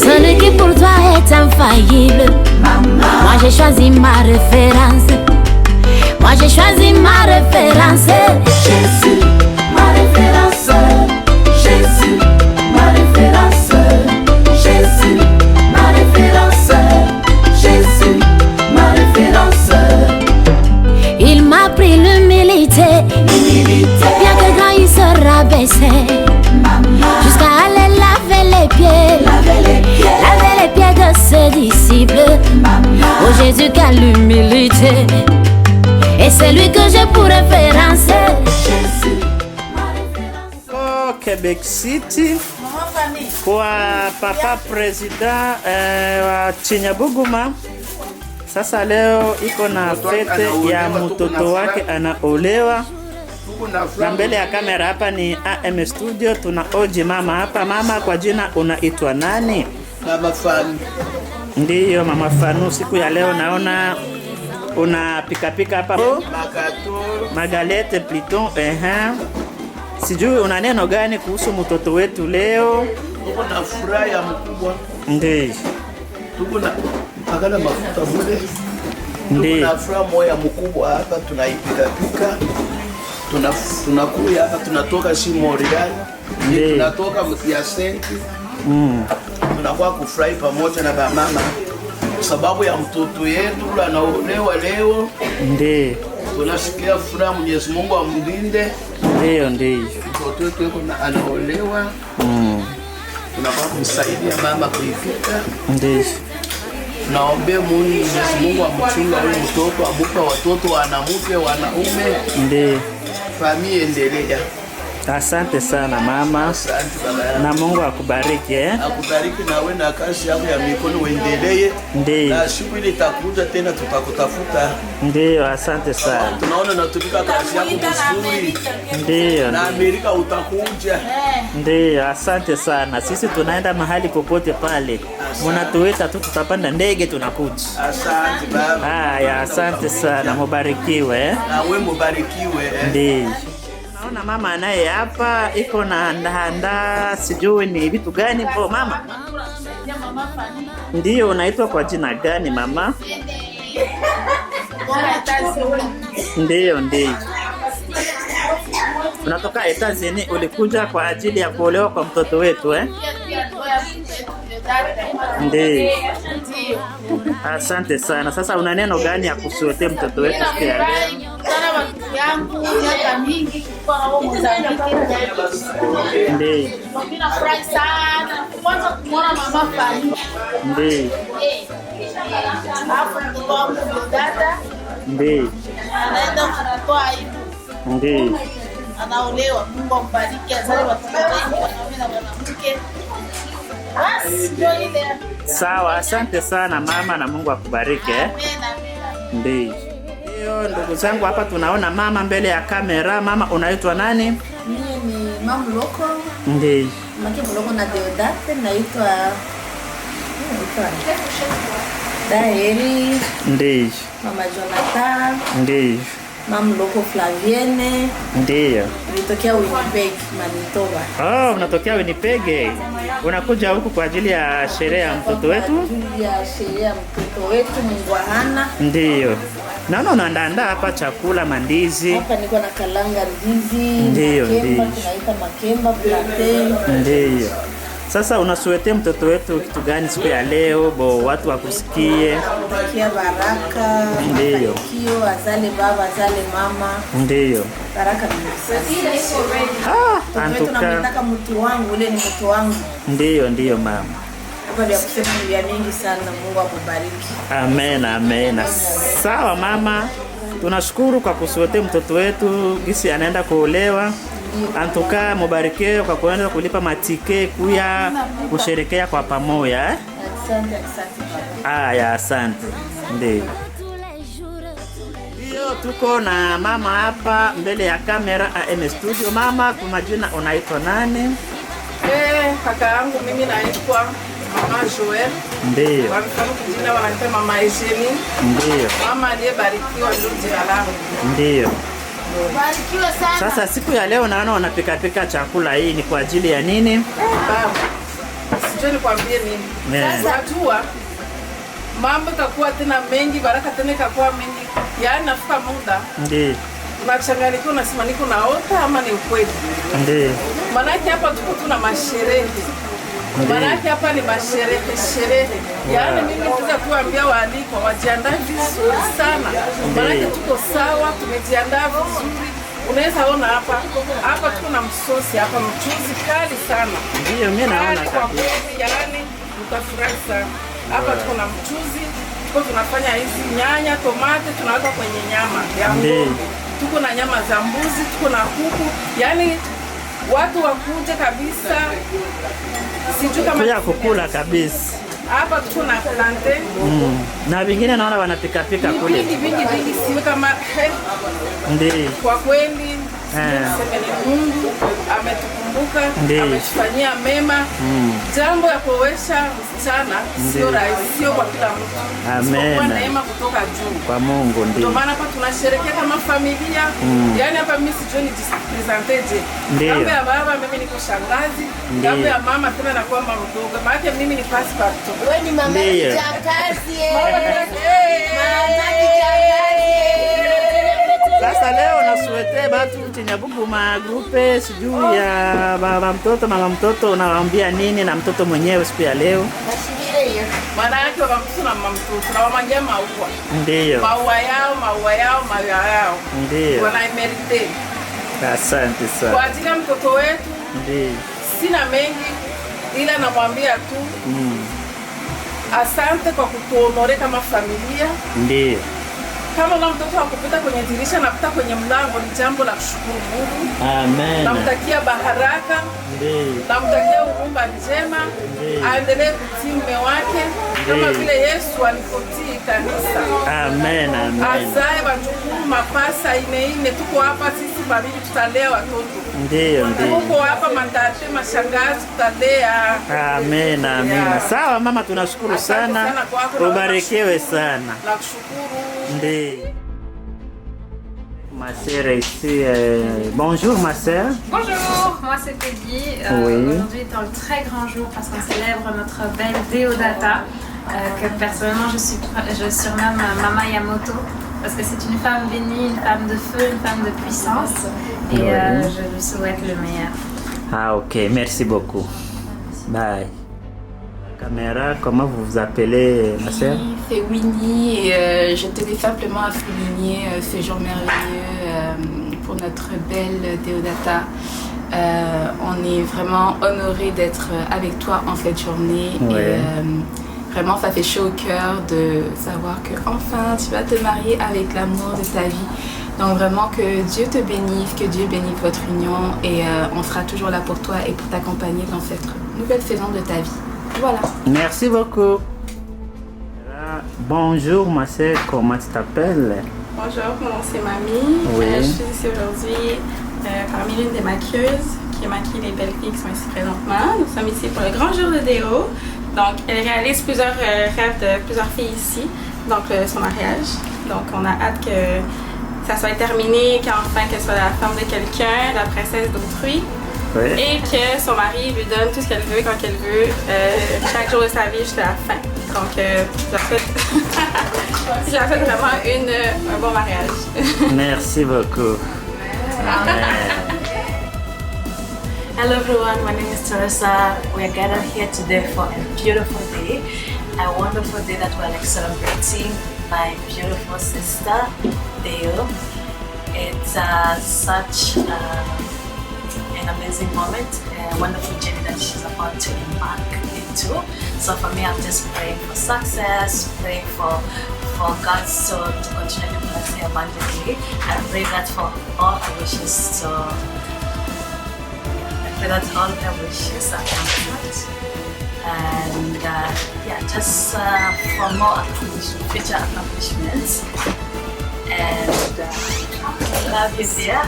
Celui qui pour toi est infaillible. Moi j'ai choisi ma référence. Moi j'ai choisi ma référence. Jésus, ma référence. Jésus, ma référence. Jésus, ma référence. Jésus, ma référence. Il m'a pris l'humilité. Bien que grand il se rabaissait. Jusqu'à aller laver les pieds. Laver les pieds de ses disciples. Oh Jésus, quelle humilité. Et c'est lui que j'ai pour référence. Jésus, ma référence. Oh, Québec City kwa papa president wa Chinyabuguma. Sasa leo iko na fete ya mtoto wake anaolewa, na mbele ya kamera hapa ni AM Studio. Tuna oji mama hapa. Mama, kwa jina unaitwa nani? Mama Fanu. Ndiyo, Mama Fanu. Siku ya leo naona una pika hapa magalete Pliton. Sijui una neno gani kuhusu mtoto wetu leo? Tuko na furaha ya mkubwa. Ndiyo. Tuko na magala mafuta bure. Ndiyo. Tuko na furaha moya mkubwa hapa, tunaipika. Tunakuya hapa, tunatoka si Montreal. Tunatoka Mkiasenti. Tunakuwa kufurahi pamoja na mama sababu ya mtoto yetu anaolewa leo. Ndiyo. Tunasikia furaha, Mwenyezi Mungu amlinde. Ndiyo. Mtoto wetu yuko anaolewa. Tunakuwa kumsaidia mama kuifika. Ndiyo. Naombe Mwenyezi Mungu amchunga huyu mtoto, amupe watoto wanamke wanaume. Ndiyo. Familia endelea. Asante sana mama. Asante baba. Na Mungu akubariki Akubariki na wewe na kazi yako ya mikono uendelee. Ndiyo. Na siku ile itakuja tena tutakutafuta. Ndiyo, asante sana. Tunaona natumika kazi yako vizuri. Ndiyo. Na Amerika utakuja. Ndiyo, asante sana. Sisi tunaenda mahali popote pale. Mnatuita tu, tutapanda ndege tunakuja. Asante baba. Haya, asante sana. Mubarikiwe. Na wewe mubarikiwe. Ndiyo. Naona mama naye hapa iko na ndahanda, sijui ni vitu gani po mama. Ndiyo, unaitwa kwa jina gani mama? Ndiyo. Unatoka Etazini, ulikuja kwa ajili ya kuolewa kwa mtoto wetu Ndiyo. Asante sana. Sasa una neno gani ya kusuote mtoto wetu siku ya leo? yangu miaka mingi kulikuwa hapo Mozambique. Ndiyo. Ninafurahi sana kwanza kumwona mama Fani. Ndiyo. Hapo ndo wangu dada. Ndiyo. Anaenda kutoa aibu. Ndiyo. Anaolewa. Mungu ambariki, azale watoto wengi wanaume na wanawake. Basi ndio ile. Sawa, asante sana mama na Mungu akubariki. Amen. Ndiyo. Ndugu zangu, hapa tunaona mama mbele ya kamera. Mama, unaitwa nani? Mimi ni Mama Loko. Ndiyo. Mama Loko na Deodate, naitwa Daeri. Ndiyo. Mama Jonathan. Ndiyo. Mama Loko Flavienne. Ndiyo. Nilitokea Winnipeg, Manitoba. Oh, unatokea Winnipeg. Unakuja huku kwa ajili ya sherehe ya mtoto wetu? Kwa ajili ya sherehe ya mtoto wetu Mungwahana. Ndiyo. Naona unaandaa hapa chakula, mandizi. Hapa niko na kalanga ndizi. Ndiyo. Tunaita makemba, plantain. Ndiyo. Sasa unasuetea mtoto wetu kitu gani siku ya leo? Watu wakusikie. Kia baraka. Ndiyo. Kio azale baba, azale mama. Ndiyo. Baraka mingi. Antuka. Tunataka mtu wangu, ule ni mtu wangu. Ndiyo mama. Hapa vya kusema ni vya mingi sana. Mungu akubariki. Amen. Sawa mama. Tunashukuru kwa kusuote mtoto wetu gisi anaenda kuolewa. Antuka mubarikiwe kwa kuenda kulipa matike kuya kusherekea kwa pamoja. Asante baba. Aya, asante. Ndiyo. Tuko na mama hapa mbele ya kamera AM Studio. Mama, kwa majina unaitwa nani? Kaka yangu mimi naitwa Mama Joel. Ndiyo. Wamefanya kijina wanaita Mama Eugenie. Ndiyo. Mama aliyebarikiwa ndio jina langu. Ndiyo. Barikiwe sana. Sasa siku ya leo naona wanapika chakula, hii ni kwa ajili ya nini? Baba. sijui nikwambie nini. Unajua mambo takuwa tena mengi, baraka tena ikakuwa mengi. Yaani nafika muda. Ndiyo. Unachanganyikiwa unasema niko naota ama ni ukweli. Ndiyo. Maanake hapa tuko tuna masherehe. Maanake hapa ni sherehe. Yaani mimi naweza kuambia waalikwa wajiandae vizuri sana. Maanake tuko sawa, tumejiandaa vizuri. Unaweza ona hapa tuko na msosi hapa, mchuzi kali sana. Ndiyo, mimi naona kabisa. Yaani utafurahi sana. Hapa tuko na mchuzi, tuko tunafanya hizi nyanya, tomate tunaweka kwenye nyama ya ng'ombe. Tuko na nyama za mbuzi, tuko na kuku. Yaani watu wakuje kabisa. Sijui kama ya kukula kabisa. Hapa tuko na plantain. Na vingine naona wanapika kule. Vingi siwe kama Ndiyo. Kwa kweli Mungu ametukumbuka, ametufanyia mema. Jambo ya kuowesha msichana sio rahisi, sio kwa kila mtu. Amen. Kwa neema kutoka juu. Kwa Mungu ndiyo. Ndio maana hapa tunasherehekea kama familia. Yaani hapa mimi sijui ni presenter. Jambo ya baba mimi niko shangazi. Jambo ya mama tena na kwa mama mdogo. Maana mimi ni passport. Wewe ni mama kijakazi. Sasa leo nasuete batu Chinyabuguma grupe sijui ya baba mtoto mama mtoto, unawaambia nini na mtoto mwenyewe siku ya leo? Maana yake baba mtoto na mama mtoto tunawamangia maua. Ndiyo. Maua yao. Ndiyo. Wanaimerite. Asante sana. Kwa ajili ya mtoto wetu. Ndiyo. Sina mengi ila namwambia tu asante kwa kutuonore kama familia. Ndiyo. Kama na mtoto akupita kwenye dirisha na kupita kwenye mlango ni jambo la kushukuru Mungu. Amen. Namtakia baraka. Ndiyo. Namtakia urumba njema. Aendelee kutii mume wake kama vile Yesu alipotii kanisa. Amen. Azae wajukuu mapasa ine tuko hapa sisi babili tutalea watoto. Ndiyo. Tuko hapa mandate mashangazi tutalea. Amen. Sawa mama, tunashukuru sana. Ubarikiwe sana. Nakushukuru. Ma sœur ici, bonjour ma sœur. Bonjour, moi c'est Peggy. Aujourd'hui est un très grand jour parce qu'on célèbre notre belle Deodata, que personnellement je surnomme Mama Yamoto parce que c'est une femme bénie, une femme de feu, une femme de puissance et je lui souhaite le meilleur. Ah ok, merci beaucoup. Bye. Caméra, comment vous vous appelez, ma sœur? C'est Winnie et je tenais simplement à souligner ce jour merveilleux pour notre belle Deodata. On est vraiment honorés d'être avec toi en cette journée et vraiment ça fait chaud au cœur de savoir que enfin tu vas te marier avec l'amour de ta vie. Donc vraiment que Dieu te bénisse, que Dieu bénisse votre union et on sera toujours là pour toi et pour t'accompagner dans cette nouvelle saison de ta vie. Voilà. Merci beaucoup. Bonjour ma sœur, comment tu t'appelles? Bonjour, mon nom c'est Mamie. Je suis ici aujourd'hui parmi l'une des maquilleuses qui maquille les belles filles qui sont ici présentement. Nous sommes ici pour le grand jour de Déo. Donc elle réalise plusieurs rêves de plusieurs filles ici, donc son mariage. Donc on a hâte que ça soit terminé, qu'enfin qu'elle soit la femme de quelqu'un, la princesse d'autrui. Et que son mari lui donne tout ce qu'elle veut quand elle veut, chaque jour de sa vie jusqu'à la fin. Donc je la souhaite vraiment un bon mariage. Merci beaucoup. Hello everyone, my name is Teresa. We are gathered here today for a beautiful day, a wonderful day that we're celebrating my beautiful sister, Deo. It's such an amazing moment, a wonderful journey that she's about to embark into. So for me, I'm just praying for success, praying for God's soul to continue to bless her abundantly, and pray that for all her wishes. So I pray that all her wishes are complete, and just for more future accomplishments. And I love you, dear.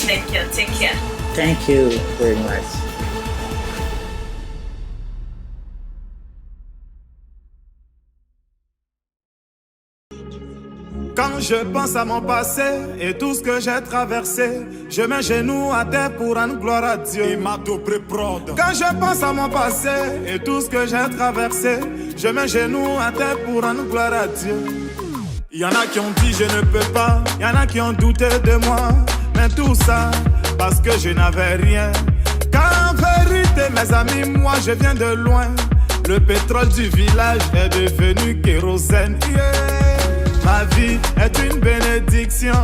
Thank you. Take care. Thank you very much. Quand je pense à mon passé et tout ce que j'ai traversé, je mets genoux à terre pour rendre gloire à Dieu. Quand je pense à mon passé et tout ce que j'ai traversé, je mets genoux à terre pour rendre gloire à Dieu. Il y en a qui ont dit je ne peux pas, il y en a qui ont douté de moi, mais tout ça parce que je n'avais rien. Car en vérité mes amis, moi je viens de loin. Le pétrole du village est devenu kérosène. Ma vie est une bénédiction.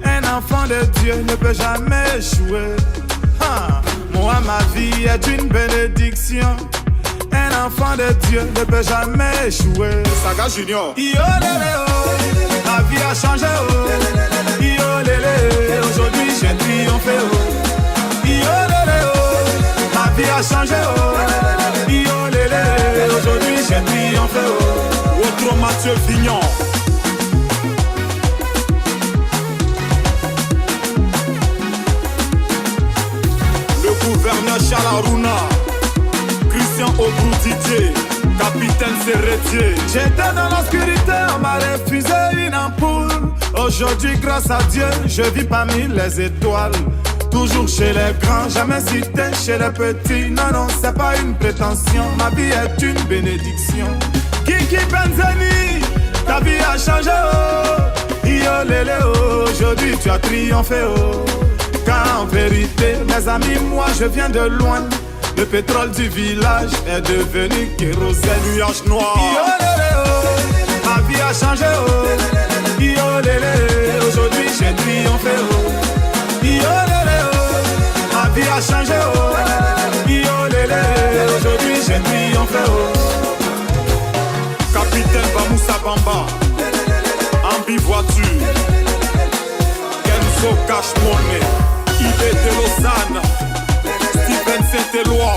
Un enfant de Dieu ne peut jamais échouer. Moi ma vie est une bénédiction. Un enfant de Dieu ne peut jamais échouer. Saga Junior. Yo lélé oh, ma vie a changé oh. Yo lélé, aujourd'hui j'ai triomphé oh. Yo lélé oh, ma vie a changé oh. Yo lélé, aujourd'hui j'ai triomphé oh. Autre Mathieu Vignon. Le gouverneur Chalaruna, Christian Obrou Didier, capitaine Serretier. J'étais dans l'obscurité, on m'a refusé une ampoule. Aujourd'hui grâce à Dieu, je vis parmi les étoiles. Toujours chez les grands, jamais cité chez les petits. Non, non, c'est pas une prétention, ma vie est une bénédiction. Kiki Benzeni, ta vie a changé oh. Yo lélé oh, aujourd'hui tu as triomphé oh. Car en vérité, mes amis, moi je viens de loin. Le pétrole du village est devenu kérosène. Nuage noir. Yo lélé oh, ma vie a changé oh. Yo lélé, aujourd'hui j'ai triomphé oh. Yo lélé oh, ma vie a changé oh. Yo lélé, aujourd'hui j'ai triomphé oh. Capitaine Bamoussa Bamba, Ambi voiture, Kenzo Cash Money, Ibe de Lausanne, Steven Saint-Éloi,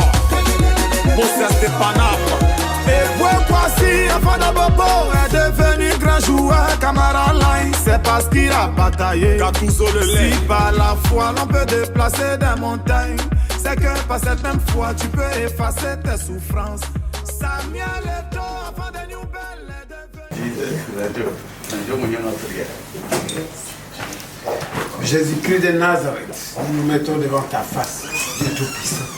Moses de Paname. Et pourquoi si Afana Bobo est devenu grand joueur, Camara Line, c'est parce qu'il a bataillé. Si par la foi l'on peut déplacer des montagnes, c'est que par cette même foi tu peux effacer tes souffrances. Samuel Eto, avant de New Bell est devenu... Jésus-Christ de Nazareth, nous nous mettons devant ta face, Dieu Tout-Puissant,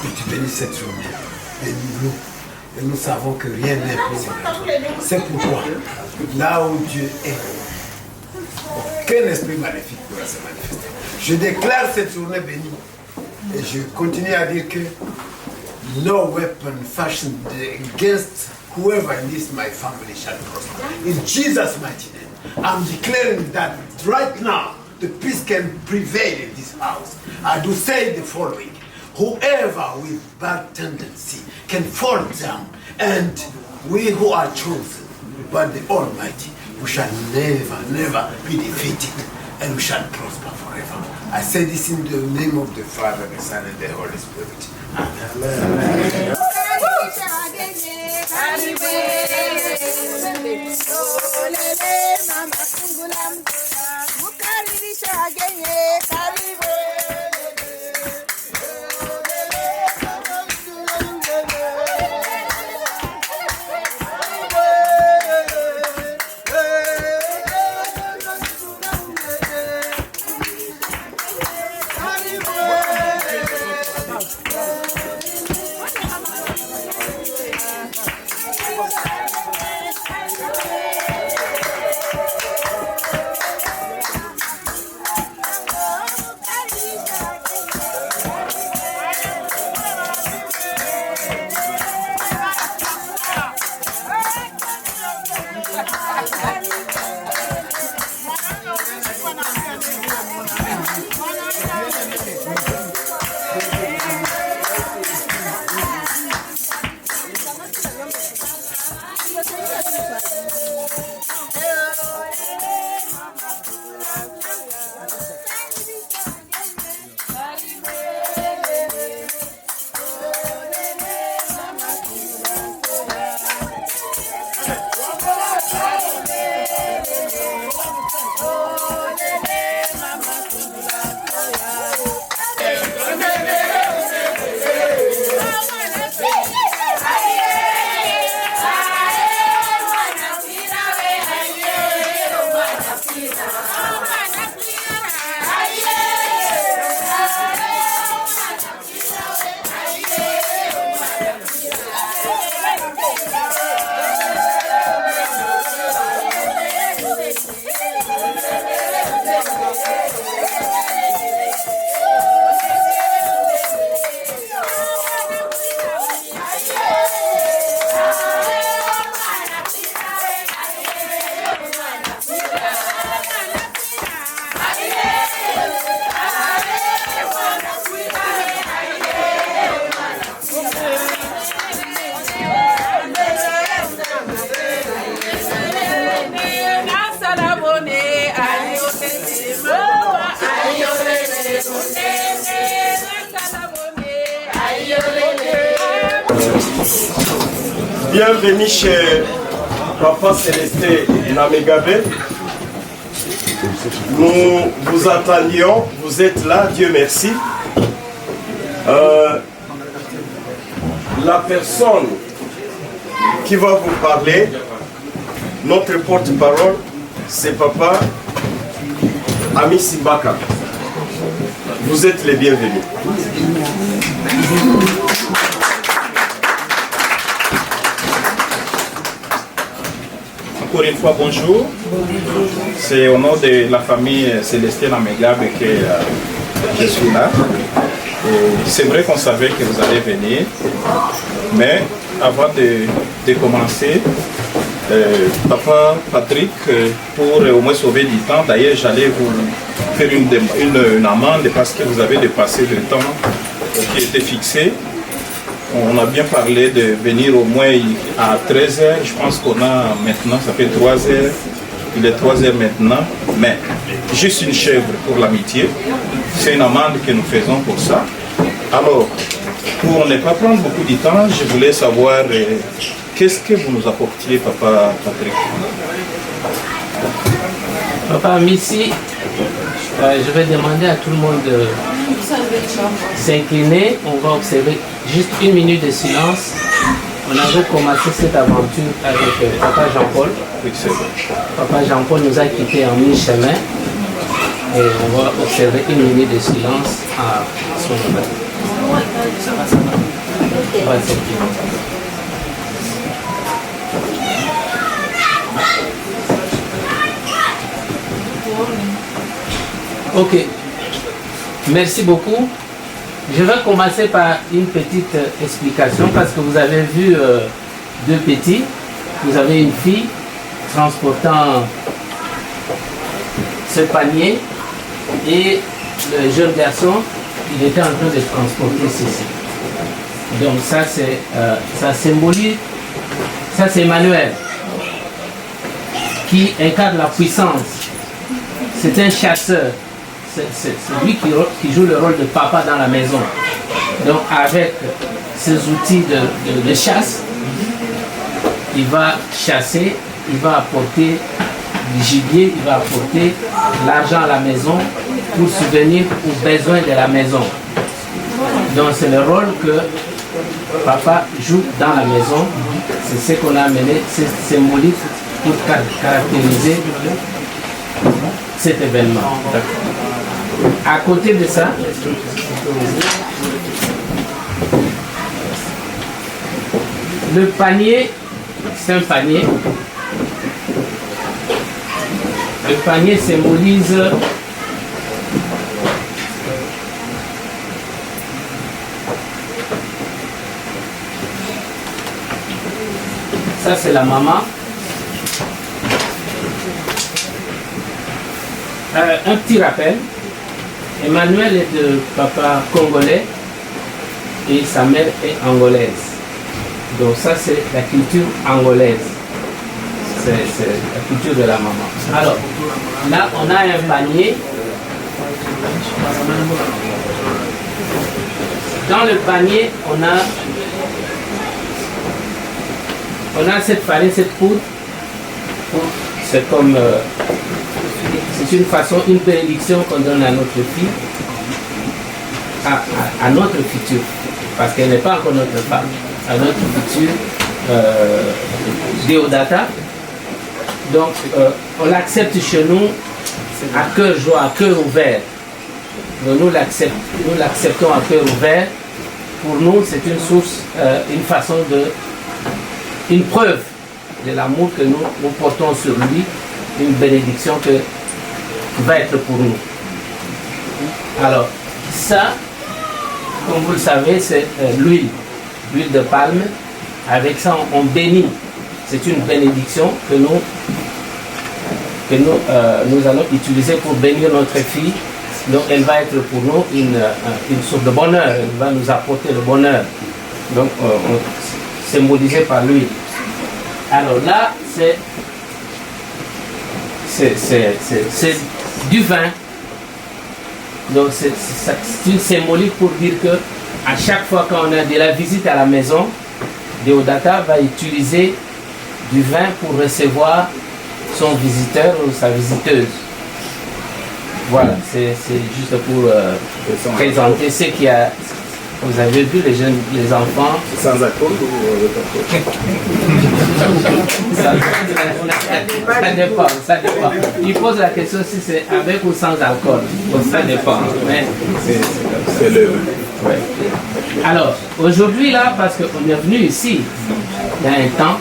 que tu bénisses cette journée. Bénis-nous. Et nous savons que rien n'est possible. C'est pourquoi, là où Dieu est, aucun esprit maléfique pourra se manifester. Je déclare cette journée bénie. Et je continue à dire que no weapon fashioned against whoever in this my family shall prosper. In Jesus' mighty name, I'm declaring that right now, the peace can prevail in this house. I do say the following. Whoever with bad tendency can fall down, and we who are chosen by the Almighty, we shall never, never be defeated, and we shall prosper forever. I say this in the name of the Father, the Son, and the Holy Spirit. Amen. Bienvenue chez Papa Célestin Namegabe. Nous vous attendions, vous êtes là, Dieu merci. La personne qui va vous parler, notre porte-parole, c'est Papa Ami Simbaka. Vous êtes les bienvenus. Encore une fois, bonjour. C'est au nom de la famille Célestin Namegabe que je suis là. C'est vrai qu'on savait que vous allez venir, mais avant de commencer, Papa Patrick, pour au moins sauver du temps, d'ailleurs j'allais vous faire une amende parce que vous avez dépassé le temps qui était fixé. On a bien parlé de venir au moins à 13h, je pense qu'on a maintenant, ça fait 3h, il est 3h maintenant, mais juste une chèvre pour l'amitié, c'est une amende que nous faisons pour ça. Alors, pour ne pas prendre beaucoup de temps, je voulais savoir qu'est-ce que vous nous apportiez, Papa Patrick. Papa Missi, je vais demander à tout le monde de s'incliner. On va observer juste 1 minute de silence. On avait commencé cette aventure avec Papa Jean-Paul. Papa Jean-Paul nous a quittés en mi-chemin. Et on va observer 1 minute de silence à son moment. On va s'incliner. Ok, merci beaucoup. Je vais commencer par une petite explication parce que vous avez vu 2 petits. Vous avez une fille transportant ce panier et le jeune garçon, il était en train de transporter ceci. Donc ça symbolise, ça c'est Emmanuel qui incarne la puissance. C'est un chasseur. C'est lui qui joue le rôle de papa dans la maison. Donc avec ses outils de chasse, il va chasser, il va apporter du gibier, il va apporter l'argent à la maison pour subvenir aux besoins de la maison. Donc c'est le rôle que papa joue dans la maison. C'est ce qu'on a amené, c'est symbolique pour caractériser cet événement. À côté de ça, le panier, c'est un panier. Le panier symbolise ça, c'est la maman. Un petit rappel. Emmanuel est de papa congolais et sa mère est angolaise. Donc ça c'est la culture angolaise. C'est la culture de la maman. Alors, là on a un panier. Dans le panier, on a cette farine, cette poudre. C'est comme... c'est une façon, une bénédiction qu'on donne à notre fille, à notre futur, parce qu'elle n'est pas encore notre femme, à notre futur Déodata. Donc on l'accepte chez nous à cœur joie, à cœur ouvert. Donc, nous l'acceptons à cœur ouvert. Pour nous, c'est une source, une façon une preuve de l'amour que nous portons sur lui, une bénédiction qui va être pour nous. Alors, ça, comme vous le savez, c'est l'huile de palme. Avec ça, on bénit. C'est une bénédiction que nous allons utiliser pour bénir notre fille. Donc, elle va être pour nous une source de bonheur. Elle va nous apporter le bonheur. Donc, symbolisé par l'huile. Alors là, c'est du vin. Donc c'est une symbolique pour dire que à chaque fois qu'on a de la visite à la maison, Deodata va utiliser du vin pour recevoir son visiteur ou sa visiteuse. Voilà, c'est juste pour présenter ce qu'il y a. Vous avez vu les jeunes, les enfants. Sans alcool ou avec alcool? Ça dépend. Il pose la question si c'est avec ou sans alcool. Ça dépend. C'est le. Ouais. Alors, aujourd'hui là, parce qu'on est venu ici, il y a un temps,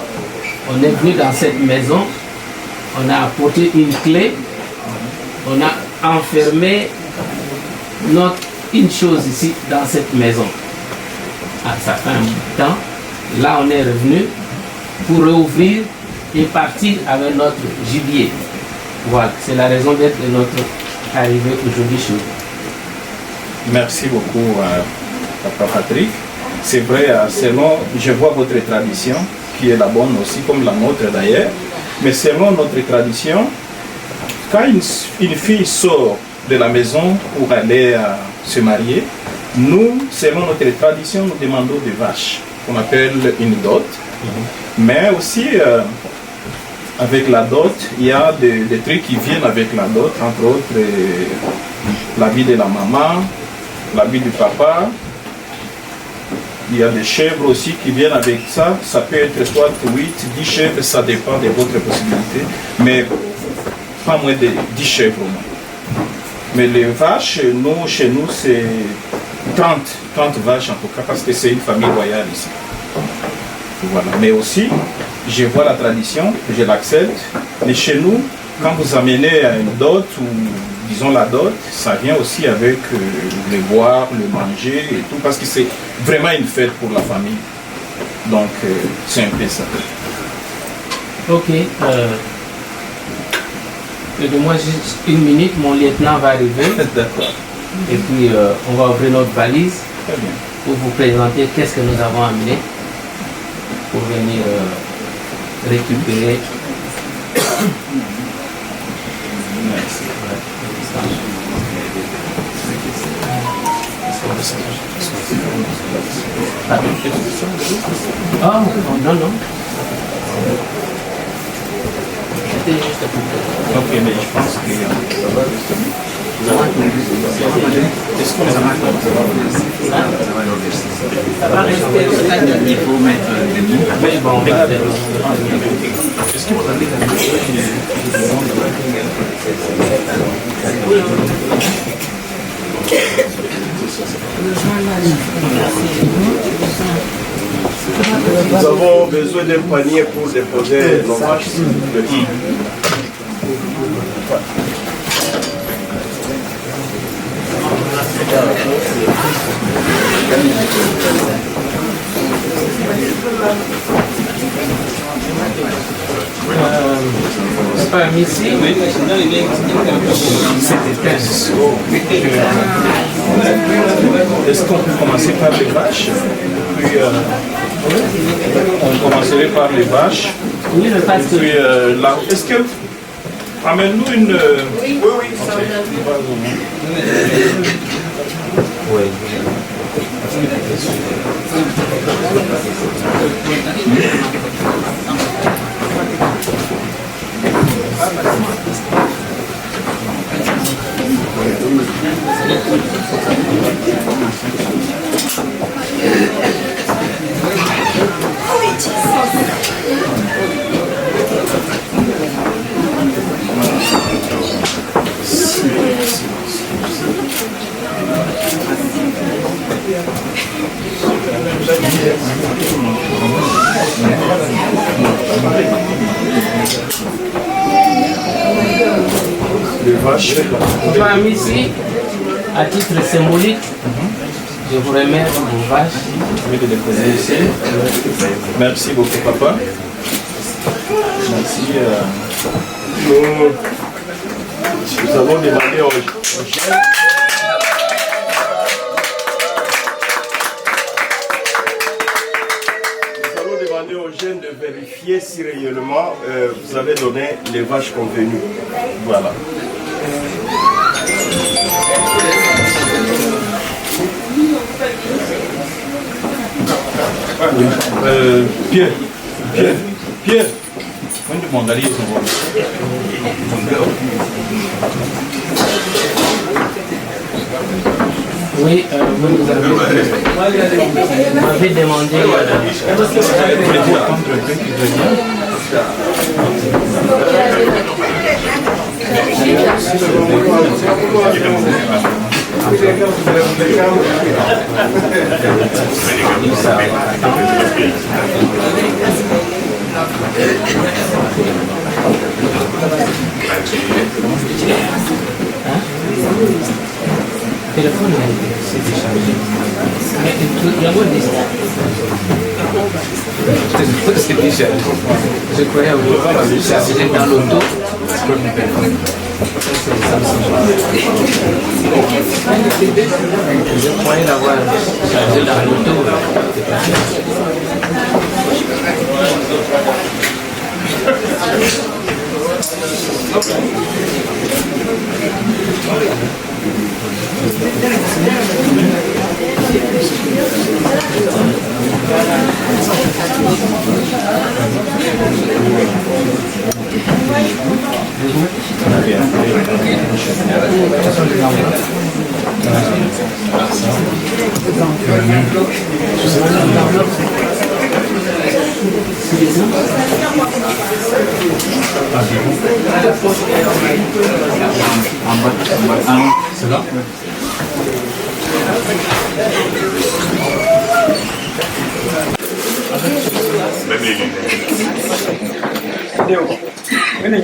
on est venu dans cette maison, on a apporté une clé, on a enfermé une chose ici dans cette maison. Ah, ça fait un bout de temps. Là, on est revenu pour rouvrir et partir avec notre gibier. Voilà, c'est la raison d'être de notre arrivée aujourd'hui chez vous. Merci beaucoup, Papa Patrick. C'est vrai, selon, je vois votre tradition, qui est la bonne aussi, comme la nôtre d'ailleurs, mais selon notre tradition, quand une fille sort de la maison pour aller se marier, nous, selon notre tradition, nous demandons des vaches, qu'on appelle une dot. Mais aussi, avec la dot, il y a des trucs qui viennent avec la dot, entre autres, l'habit de la maman, l'habit du papa. Il y a des chèvres aussi qui viennent avec ça. Ça peut être soit 8, 10 chèvres, ça dépend de votre possibilité. Mais pas moins de 10 chèvres au moins. Mais les vaches, chez nous, c'est 30 vaches en tout cas, parce que c'est une famille royale ici. Voilà. Mais aussi, je vois la tradition, je l'accepte. Mais chez nous, quand vous amenez une dot, ou disons la dot, ça vient aussi avec le boire, le manger et tout, parce que c'est vraiment une fête pour la famille. Donc, c'est un peu ça. Ok. Donne-moi juste une minute, mon lieutenant va arriver. D'accord. Et puis, on va ouvrir notre valise pour vous présenter qu'est-ce que nous avons amené pour venir récupérer. Merci. Ah, non, non. C'était juste pour... Ok, mais je pense que ça va justement. Est-ce qu'on a il faut mettre des mots. Oui, bon, on va faire. Est-ce que vous avez Nous avons besoin d'un panier pour déposer nos vaches. C'est pas un ici, oui. Est-ce qu'on peut commencer par les vaches? Puis, on commencerait par les vaches. Oui, le pasteur. Puis, là, est-ce que... Amène-nous une... Oui, ça va bien. Oui. Les vaches. Enfin, ici, à titre symbolique, je vous remets vos vaches. Merci beaucoup, papa. Merci. Nous avons demandé aux jeunes. Aux jeunes de vérifier si réellement vous avez donné les vaches convenues. Voilà. Pierre. Onde mandaria isso? Oui, vous nous m'avez demandé. Téléphone, c'est déchargé. Mais il y a moins de c'est déchargé. Je croyais avoir chargé dans l'auto. Je croyais l'avoir chargé dans l'auto. C'est là? Même les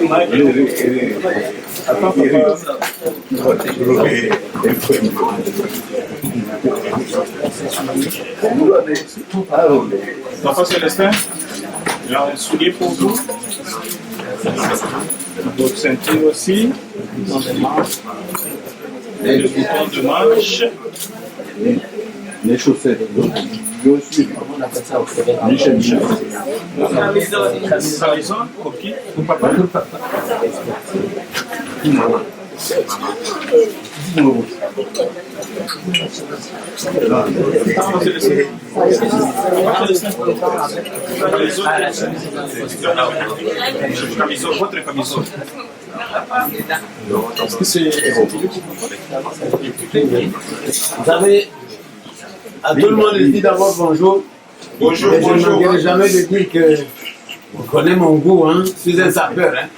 Papa Célestin, il y a un soulier pour vous. Votre ceinture aussi. Et le bouton de marche. Les chaussettes. Les chemises. Ok. Pour papa. Votre camisole. Est-ce que c'est... Vous avez... À tout le monde, je dis d'abord bonjour. Bonjour, mais bonjour. Je ne manquerai jamais de dire que vous connaissez mon goût, hein. Je suis un sapeur, hein.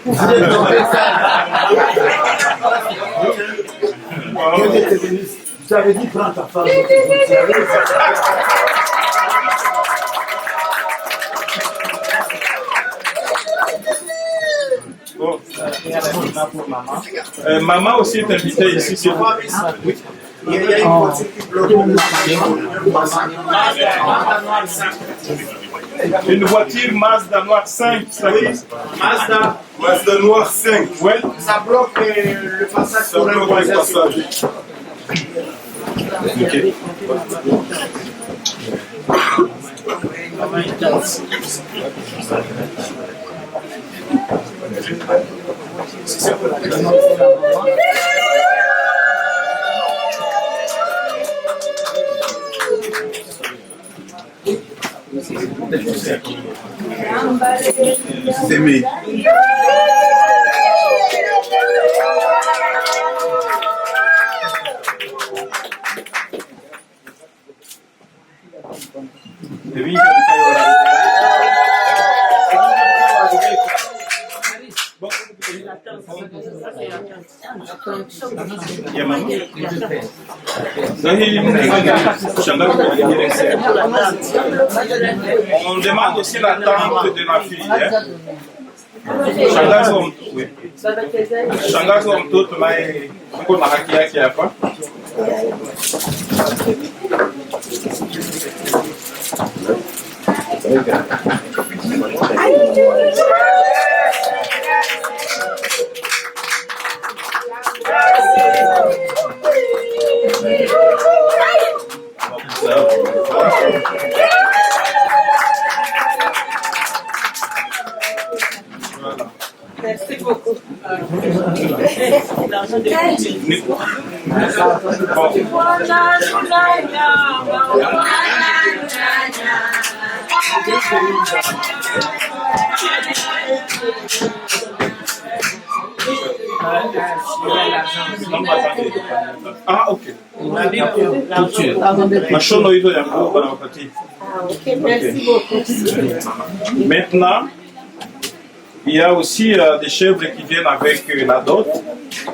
Je t'avais dit, prends ta femme. Bon. Maman aussi est invitée ici, c'est quoi? Oui. Il y a une voiture qui bloque. Une voiture Mazda Noire 5, ça oui. Mazda Noire 5. Oui. Ça bloque le passage. Ça bloque le passage. Ok. S'aimer. On demande aussi la tante de la fille. Shangazi wa mtoto naye uko na haki yake hapa. Merci beaucoup. Ah, ok. Merci beaucoup. Maintenant, il y a aussi des chèvres qui viennent avec la dot.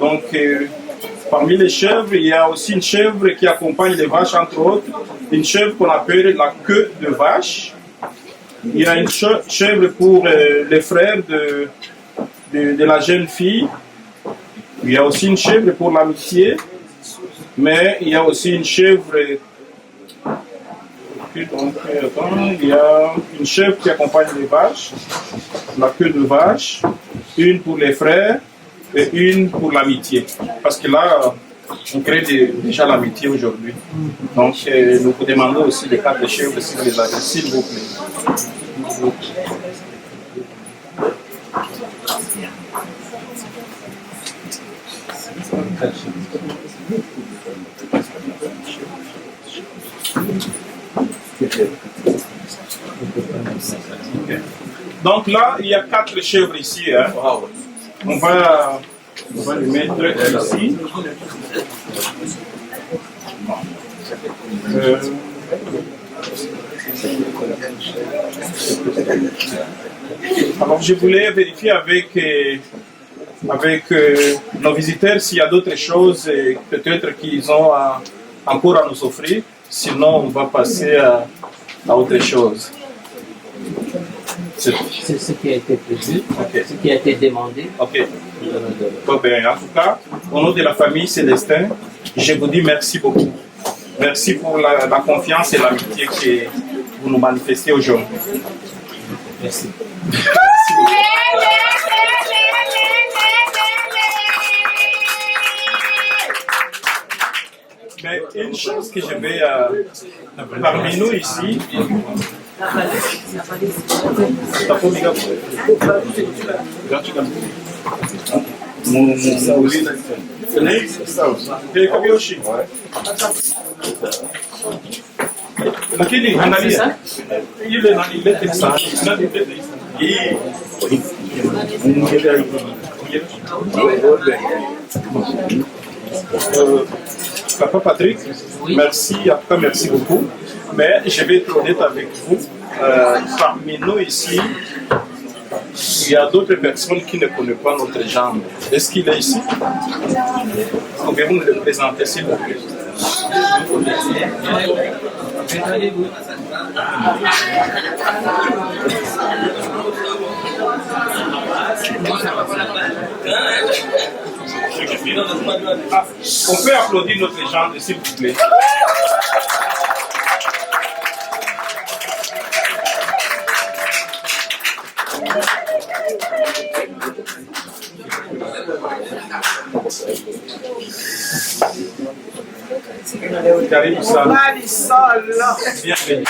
Donc, parmi les chèvres, il y a aussi une chèvre qui accompagne les vaches, entre autres. Une chèvre qu'on appelle la queue de vache. Il y a une chèvre pour les frères de la jeune fille. Il y a aussi une chèvre pour l'amitié. Mais il y a aussi une chèvre. Donc, il y a une chèvre qui accompagne les vaches, la queue de vache, une pour les frères et une pour l'amitié. Parce que là, on crée déjà l'amitié aujourd'hui. Donc, nous vous demandons aussi les 4 chèvres si vous les avez, s'il vous plaît. Donc là, il y a 4 chèvres ici. Hein. On va les mettre ici. Alors je voulais vérifier avec nos visiteurs s'il y a d'autres choses peut-être qu'ils ont encore à nous offrir. Sinon, on va passer à autre chose. C'est ce qui a été prévu, ce qui a été demandé. Ok. Bon, ben, en tout cas, au nom de la famille Célestin, je vous dis merci beaucoup. Merci pour la confiance et l'amitié que vous nous manifestez aujourd'hui. Merci. Mais une chose que je vais parmi nous ici, lakini angalia ile na ilete sana hii Papa Patrick, merci, en tout cas merci beaucoup. Mais je vais être honnête avec vous, parmi nous ici, il y a d'autres personnes qui ne connaissent pas notre genre. Est-ce qu'il est ici? Pouvez-vous me le présenter s'il vous plaît? On peut applaudir notre gendre, s'il vous plaît. Karibu sana. Bienvenue.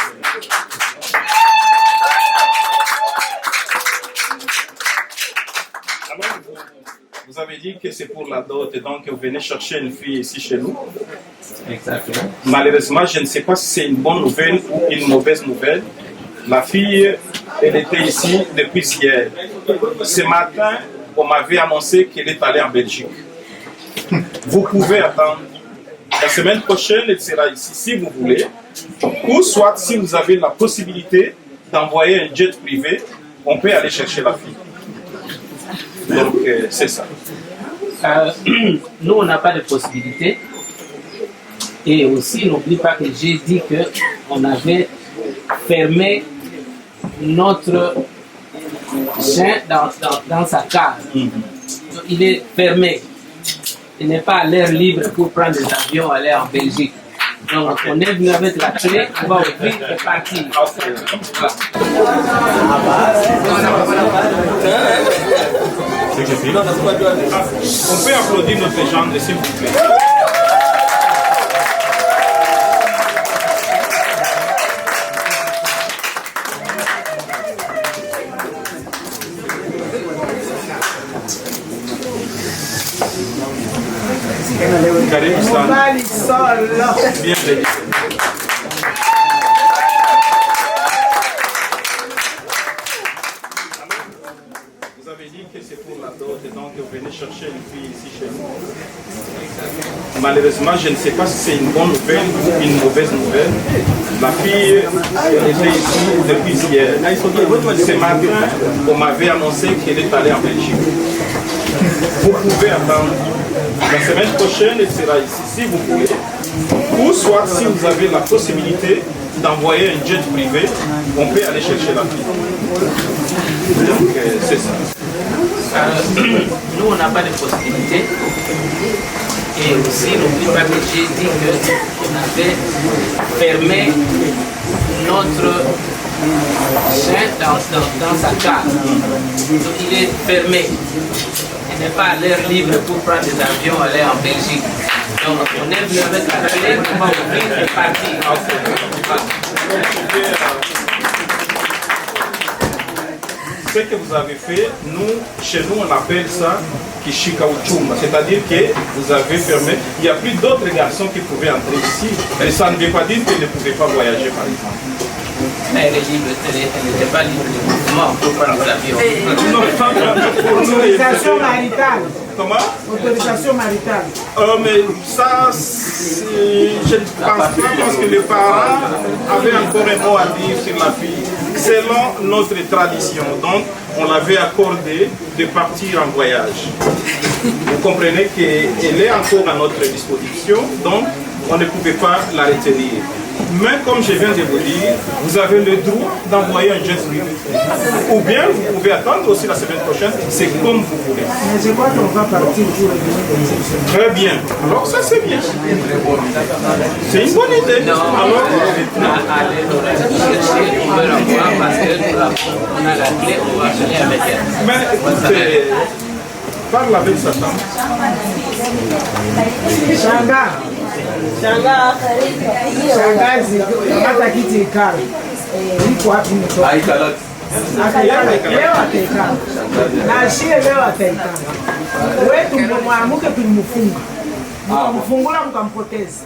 Vous avez dit que c'est pour la dot et donc vous venez chercher une fille ici chez nous. Exactement. Malheureusement, je ne sais pas si c'est une bonne nouvelle ou une mauvaise nouvelle. La fille, elle était ici depuis hier. Ce matin, on m'avait annoncé qu'elle est allée en Belgique. Vous pouvez attendre. La semaine prochaine, elle sera ici si vous voulez. Ou soit, si vous avez la possibilité d'envoyer un jet privé, on peut aller chercher la fille. Donc, c'est ça. Nous, on n'a pas de possibilité. Et aussi, n'oublie pas que j'ai dit qu'on avait fermé notre chien dans sa cave. Donc, il est fermé. Il n'est pas à l'air libre pour prendre des avions et aller en Belgique. Donc, on est venu avec la clé, on va ouvrir et partir. On peut applaudir notre gendre, s'il vous plaît. Karibu sana. Bienvenue. dot, et donc vous venez chercher une fille ici chez nous. Malheureusement, je ne sais pas si c'est une bonne nouvelle ou une mauvaise nouvelle. La fille était ici depuis hier. Ce matin, on m'avait annoncé qu'elle est allée en Belgique. Vous pouvez attendre. La semaine prochaine, elle sera ici, si vous voulez. Ou soit, si vous avez la possibilité d'envoyer un jet privé, on peut aller chercher la fille. Donc, c'est ça. Nous, on n'a pas de possibilité. Et aussi, n'oublie pas que j'ai dit qu'on avait fermé notre chien dans sa case. Donc, il est fermé. Il n'est pas à l'air libre pour prendre des avions, aller en Belgique. Donc, on est venu avec la clé, on va ouvrir et partir. Ce que vous avez fait, nous, chez nous, on appelle ça Kishikauchumba, c'est-à-dire que vous avez fermé. Il n'y a plus d'autres garçons qui pouvaient entrer ici. Et ça ne veut pas dire qu'ils ne pouvaient pas voyager, par exemple. Elle est libre, elle n'était pas libre de mouvement pour prendre l'avion. Autorisation maritale. Comment? Autorisation maritale. Mais ça, je ne pense pas parce que les parents avaient encore un mot à dire sur la fille. Selon notre tradition, donc on l'avait accordé de partir en voyage. Vous comprenez qu'elle est encore à notre disposition, donc on ne pouvait pas la retenir. Mais comme je viens de vous dire, vous avez le droit d'envoyer un jet privé. Ou bien vous pouvez attendre aussi la semaine prochaine, c'est comme vous voulez. Mais je crois qu'on va partir pour le Très bien. Alors ça c'est bien. C'est une bonne idée. Non, alors, allez, on va chercher, on va la voir parce qu'on a la clé, on va aller avec elle. Mais écoutez, parle avec sa femme. Shangazi, hata kiti ikala. Iko wapi mtoto? Aikala. Leo ataikala. Na ashie leo ataikala. Wetu mwamuke tulimfunga. Mkamfungula mkampoteza.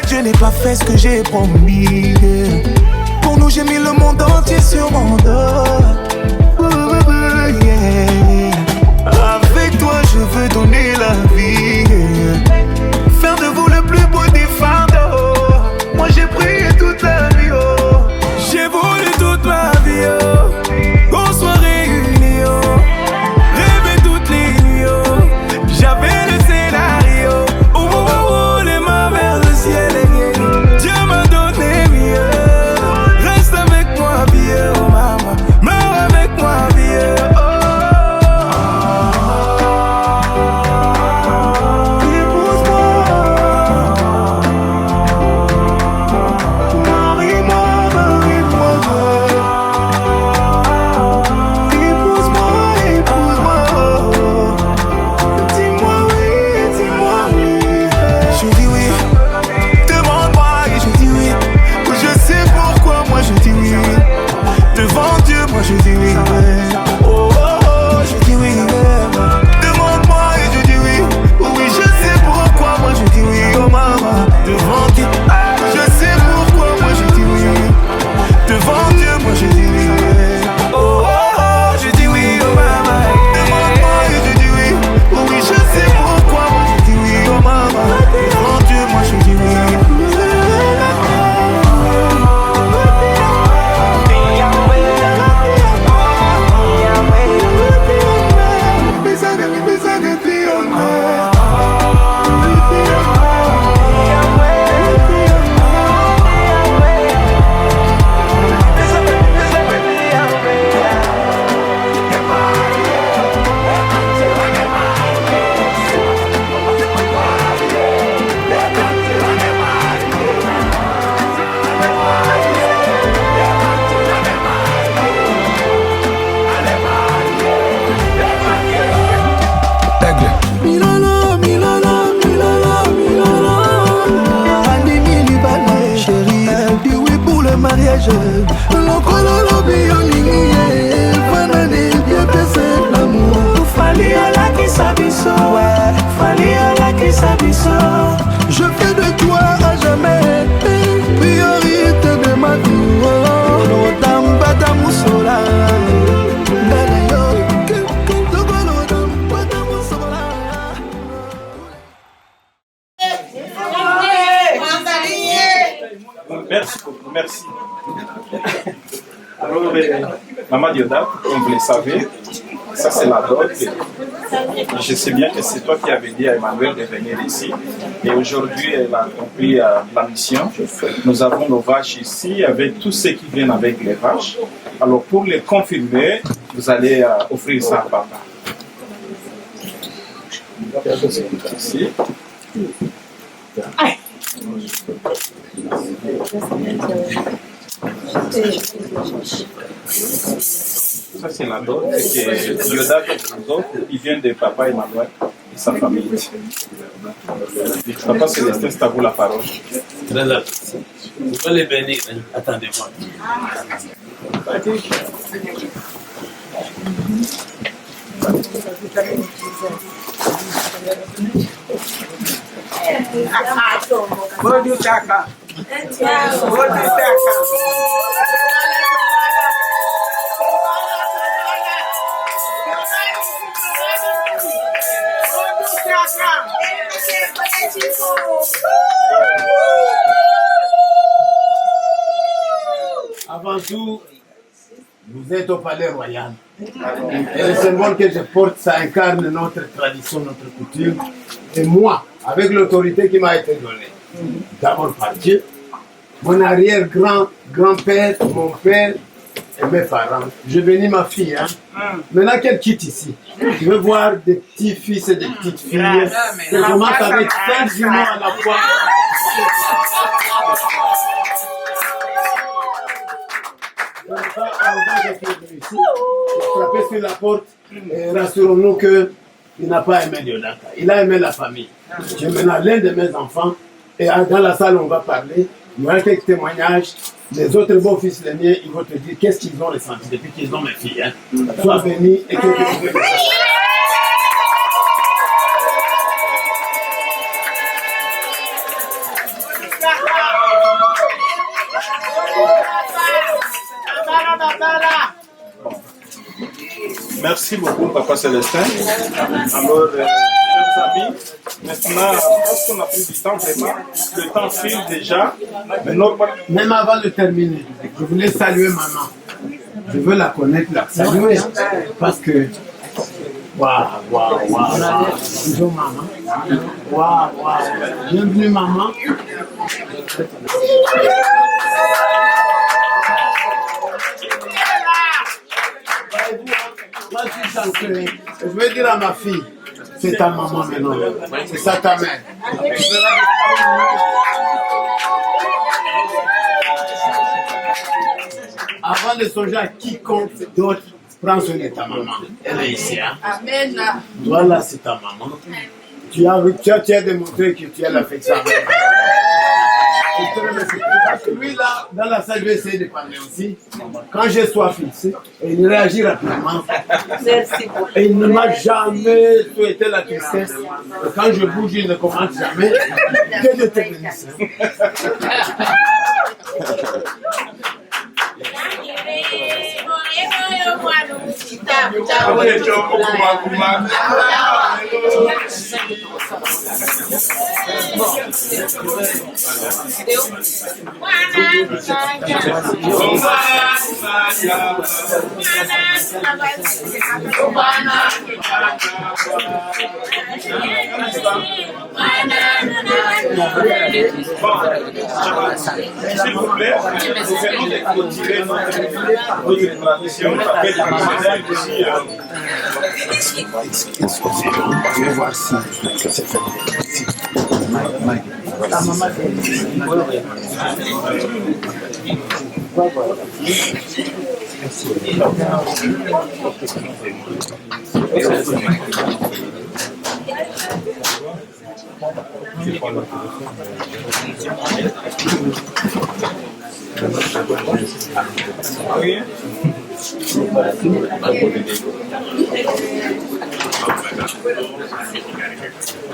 Je n'ai pas fait ce que j'ai promis. Pour nous j'ai mis le monde entier sur mon dos. Avec toi je veux donner la vie. Faire de vous le plus beau des fardeaux. Moi j'ai prié toute la vie. J'ai voulu toute ma vie. Qu'on soit réunis. Rêver toutes les nuits. J'avais le scénario. Les mains vers le ciel. Dieu m'a donné mieux. Reste avec moi, vieux, oh maman. Meurs avec moi, vieux, oh. Merci beaucoup, merci. Alors, Maman Diodat, comme vous le savez, ça c'est la dot. Je sais bien que c'est toi qui avais dit à Emmanuel de venir ici. Et aujourd'hui, elle a accompli la mission. Nous avons nos vaches ici avec tous ceux qui viennent avec les vaches. Alors pour les confirmer, vous allez offrir ça à papa. Ici. Ça c'est la dot que Diodat nous offre, il vient de papa Emmanuel et sa famille. Papa Célestin, c'est à vous la parole. Très bien. Vous pouvez les bénir, attendez-moi. Bodi Chaka. Bodi Chaka. Avant tout, vous êtes au palais royal. Et le symbole que je porte, ça incarne notre tradition, notre coutume. Et moi, avec l'autorité qui m'a été donnée, d'abord par Dieu, mon arrière-grand-père, mon père et mes parents. Je bénis ma fille. Maintenant qu'elle quitte ici, je veux voir des petits-fils et des petites filles qui commencent avec 5 jumeaux à la fois. Frapper sur la porte et rassurons-nous qu'il n'a pas aimé Diodat. Il a aimé la famille. J'ai maintenant l'un de mes enfants et dans la salle on va parler. Il y aura quelques témoignages. Les autres beaux-fils, les miens, ils vont te dire qu'est-ce qu'ils ont ressenti depuis qu'ils ont mes filles. Sois béni et que Dieu. Merci beaucoup, Papa Célestin. Alors, chers amis, maintenant, parce qu'on n'a plus du temps, vraiment, le temps file déjà. Mais même avant de terminer, je voulais saluer maman. Je veux la connaître, la saluer. Parce que, waouh. Bonjour maman. Waouh. Bienvenue maman. Je vais dire à ma fille, c'est ta maman maintenant, c'est ça ta mère. Avant de songer à quiconque d'autre, prends soin de ta maman. Elle est ici. Amen. Toi là, c'est ta maman. Tu as démontré que tu as l'affection. Parce que lui là, dans la salle, je vais essayer de parler aussi. Quand j'ai soif ici, et il réagit rapidement. Et il ne m'a jamais souhaité la tristesse. Et quand je bouge, il ne commente jamais. Que Dieu te bénisse. S'il vous plaît, nous venons de clôturer notre tradition avec la médaille ici. Je vais voir si c'est fait. La maman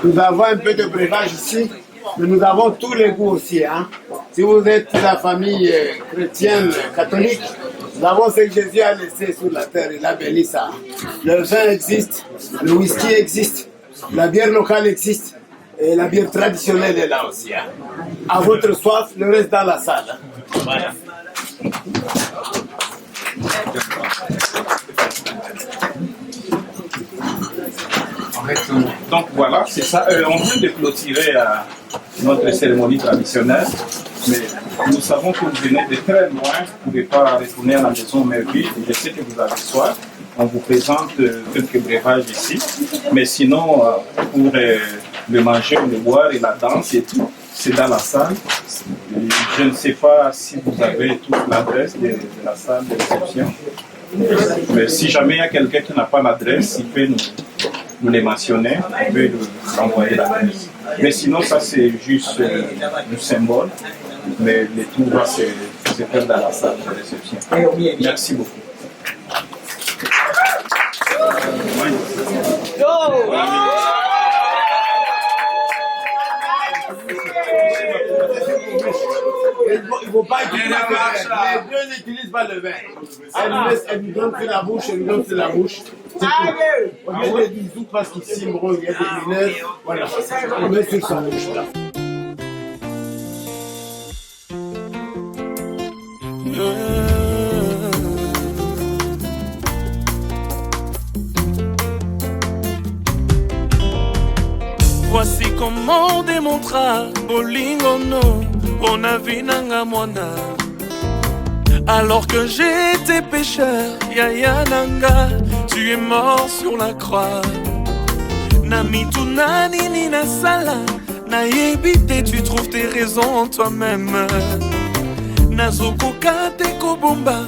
Nous avons un peu de breuvage ici, mais nous avons tous les goûts aussi. Si vous êtes la famille chrétienne, catholique, nous avons ce que Jésus a laissé sur la terre, il a béni ça. Le vin existe, le whisky existe, la bière locale existe. Et la bière traditionnelle est là aussi. Hein. À votre soif, le reste dans la salle. Hein. Voilà. Donc voilà, c'est ça. On vient de clôturer notre cérémonie traditionnelle, mais nous savons que vous venez de très loin, vous ne pouvez pas retourner à la maison merveille. Je sais que vous avez soif. On vous présente quelques breuvages ici, mais sinon, pour le manger, le boire et la danse et tout, c'est dans la salle. Je ne sais pas si vous avez toute l'adresse de la salle de réception, mais si jamais il y a quelqu'un qui n'a pas l'adresse, il peut nous les mentionner, on peut nous envoyer l'adresse. Mais sinon, ça c'est juste du symbole, mais le tout va se faire dans la salle de réception. Merci beaucoup. Il ne faut pas utiliser le vin. Les deux n'utilisent pas le vin. Elle nous donne que la bouche, elle nous donne que la bouche. C'est tout. On met des bisous parce qu'ici, il y a des lunettes. Voilà. On met sur sa bouche. Là. Voici comment on démontra Bolingono, on a vu nanga mwana. Alors que j'étais pécheur, Yaya Nanga, tu es mort sur la croix. Nami tunani ni na sala, na yebite, tu trouves tes raisons en toi-même. Nazoko kate kobomba,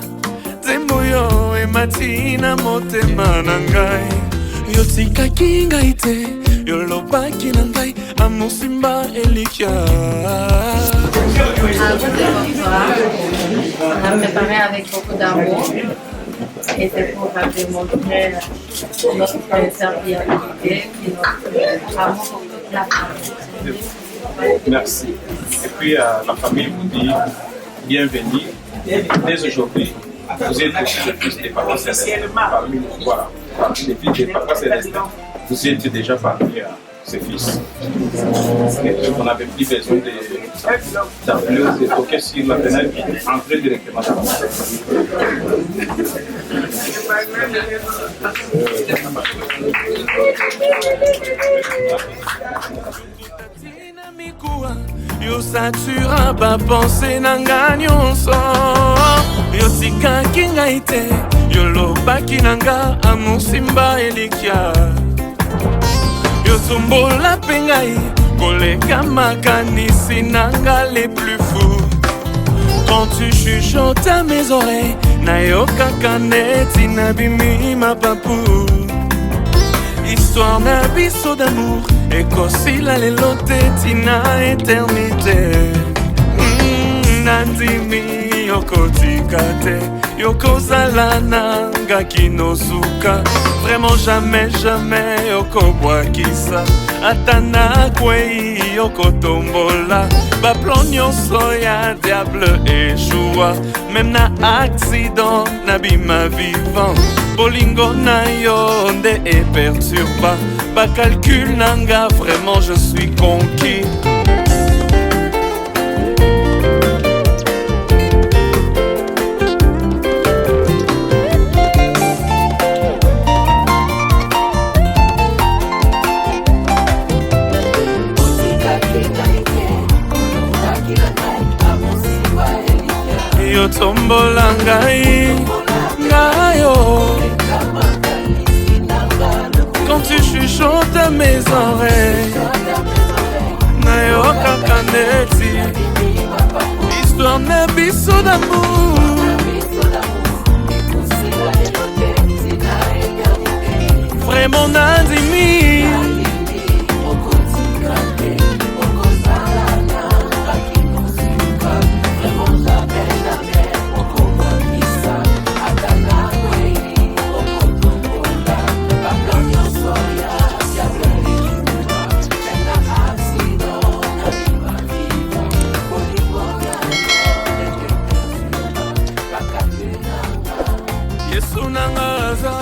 temboyo e matina motema nangai. Yotika kingaite, yolobaki nandai, amusimba elikia. On a préparé avec beaucoup d'amour et c'est pour démontrer notre serviabilité et notre amour pour toute la famille. Merci. Et puis la famille vous dit bienvenue. Dès aujourd'hui, vous êtes le fils des parents célestes. Voilà, parmi les fils des parents célestes, vous êtes déjà parmi ses fils. On n'avait plus besoin d'appeler ou de toquer sur la fenêtre, entrer directement dans la Yo satura ba pensée nanga nyonso. Yo tikaki ngai te, yo lobaki nanga amusimba elikia. Yo tombola pe ngai koleka makanisi nanga les plus fous. Quand tu chuchotes à mes oreilles, nayokaka neti nabimi ma papou. Histoire na biso d'amour, ekosila lelo te tina éternité. Nandimi yokotika te, yokozala nanga kinosuka. Vraiment jamais, jamais yokobwakisa. Ata nakwei yokotombola. Baplan nyonso ya diable échoua. Même na accident nabima vivant. Bolingo na yo nde e perturba. Ba calcul nanga, vraiment je suis conquis. Yo tombola ngai, ngayo. Quand tu chuchotes à mes oreilles, nayoka kaneti, histoire na biso d'amour. Vraiment nandimi. Yesu nangaza